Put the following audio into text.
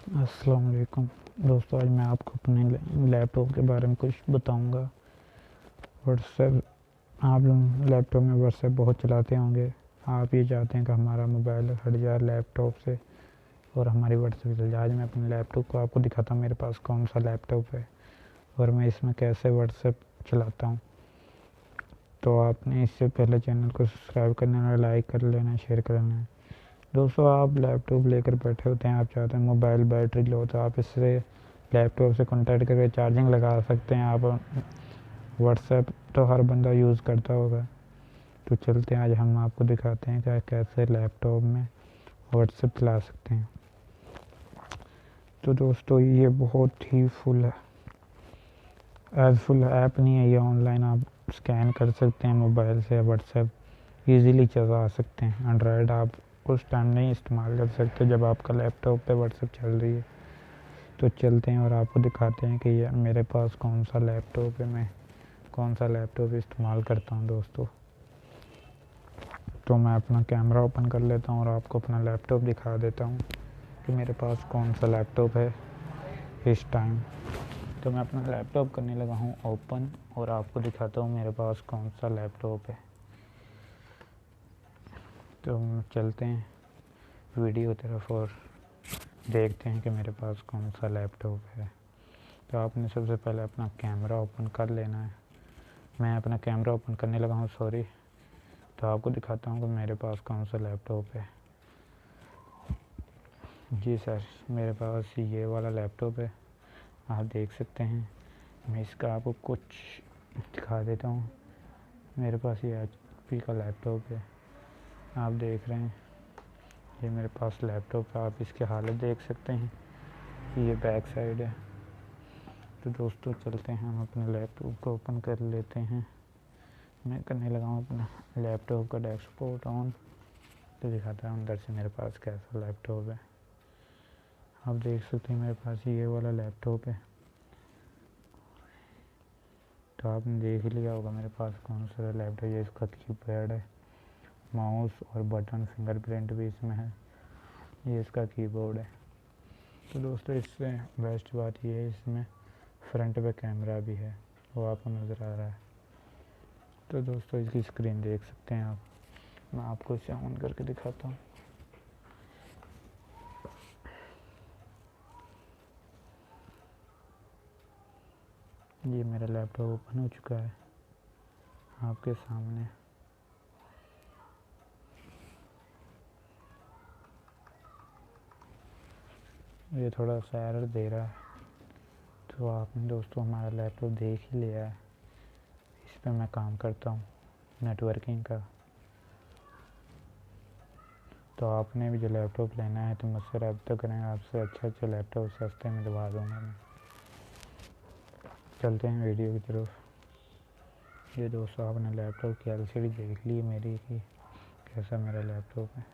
अस्सलाम वालेकुम दोस्तों, आज मैं आपको अपने लैपटॉप के बारे में कुछ बताऊंगा। व्हाट्सएप, आप लैपटॉप में व्हाट्सएप बहुत चलाते होंगे। आप ये चाहते हैं कि हमारा मोबाइल हट जाए लैपटॉप से और हमारी व्हाट्सएप चल जाए। आज मैं अपने लैपटॉप को आपको दिखाता हूँ मेरे पास कौन सा लैपटॉप है और मैं इसमें कैसे व्हाट्सएप चलाता हूँ। तो आपने इससे पहले चैनल को सब्सक्राइब करना है, लाइक कर लेना, शेयर कर लेना है। दोस्तों, आप लैपटॉप लेकर बैठे होते हैं, आप चाहते हैं मोबाइल बैटरी लो, तो आप इससे लैपटॉप से कॉन्टैक्ट करके चार्जिंग लगा सकते हैं। आप व्हाट्सएप तो हर बंदा यूज़ करता होगा। तो चलते हैं, आज हम आपको दिखाते हैं कि कैसे लैपटॉप में व्हाट्सएप चला सकते हैं। तो दोस्तों, ये बहुत ही फुल ऐप नहीं है, ये ऑनलाइन आप स्कैन कर सकते हैं मोबाइल से। व्हाट्सएप ईज़िली चला सकते हैं। एंड्रॉयड आप उस टाइम नहीं इस्तेमाल कर सकते जब आपका लैपटॉप पे व्हाट्सएप चल रही है। तो चलते हैं और आपको दिखाते हैं कि ये मेरे पास कौन सा लैपटॉप है, मैं कौन सा लैपटॉप इस्तेमाल करता हूँ। दोस्तों, तो मैं अपना कैमरा ओपन कर लेता हूँ और आपको अपना लैपटॉप दिखा देता हूँ कि मेरे पास कौन सा लैपटॉप है इस टाइम। तो मैं अपना लैपटॉप करने लगा हूँ ओपन और आपको दिखाता हूँ मेरे पास कौन सा लैपटॉप है। तो चलते हैं वीडियो की तरफ और देखते हैं कि मेरे पास कौन सा लैपटॉप है। तो आपने सबसे पहले अपना कैमरा ओपन कर लेना है। मैं अपना कैमरा ओपन करने लगा हूँ, सॉरी। तो आपको दिखाता हूँ कि मेरे पास कौन सा लैपटॉप है। जी सर, मेरे पास ये वाला लैपटॉप है, आप देख सकते हैं। मैं इसका आपको कुछ दिखा देता हूँ। मेरे पास ये HP का लैपटॉप है, आप देख रहे हैं। ये मेरे पास लैपटॉप है, आप इसकी हालत देख सकते हैं। ये बैक साइड है। तो दोस्तों, चलते हैं, हम अपने लैपटॉप को ओपन कर लेते हैं। मैं करने लगा हूँ अपना लैपटॉप का डेस्कटॉप ऑन। तो दिखाता हूँ अंदर से मेरे पास कैसा लैपटॉप है। आप देख सकते हैं मेरे पास ये वाला लैपटॉप है। तो आपने देख लिया होगा मेरे पास कौन सा लैपटॉप है। ये इसका कीपैड है, माउस और बटन, फिंगरप्रिंट भी इसमें है। ये इसका कीबोर्ड है। तो दोस्तों, इससे बेस्ट बात ये है, इसमें फ्रंट पे कैमरा भी है, वो आपको नज़र आ रहा है। तो दोस्तों, इसकी स्क्रीन देख सकते हैं आप। मैं आपको इसे ऑन करके दिखाता हूँ। ये मेरा लैपटॉप ओपन हो चुका है आपके सामने। ये थोड़ा सा एरर दे रहा है। तो आपने दोस्तों हमारा लैपटॉप देख ही लिया है। इस पर मैं काम करता हूँ नेटवर्किंग का। तो आपने भी जो लैपटॉप लेना है तो मुझसे रब्ता करें, आपसे अच्छा लैपटॉप सस्ते में दिलवा दूँगा मैं। चलते हैं वीडियो की तरफ। ये दोस्तों, आपने लैपटॉप की LCD देख ली मेरी कि कैसा मेरा लैपटॉप है।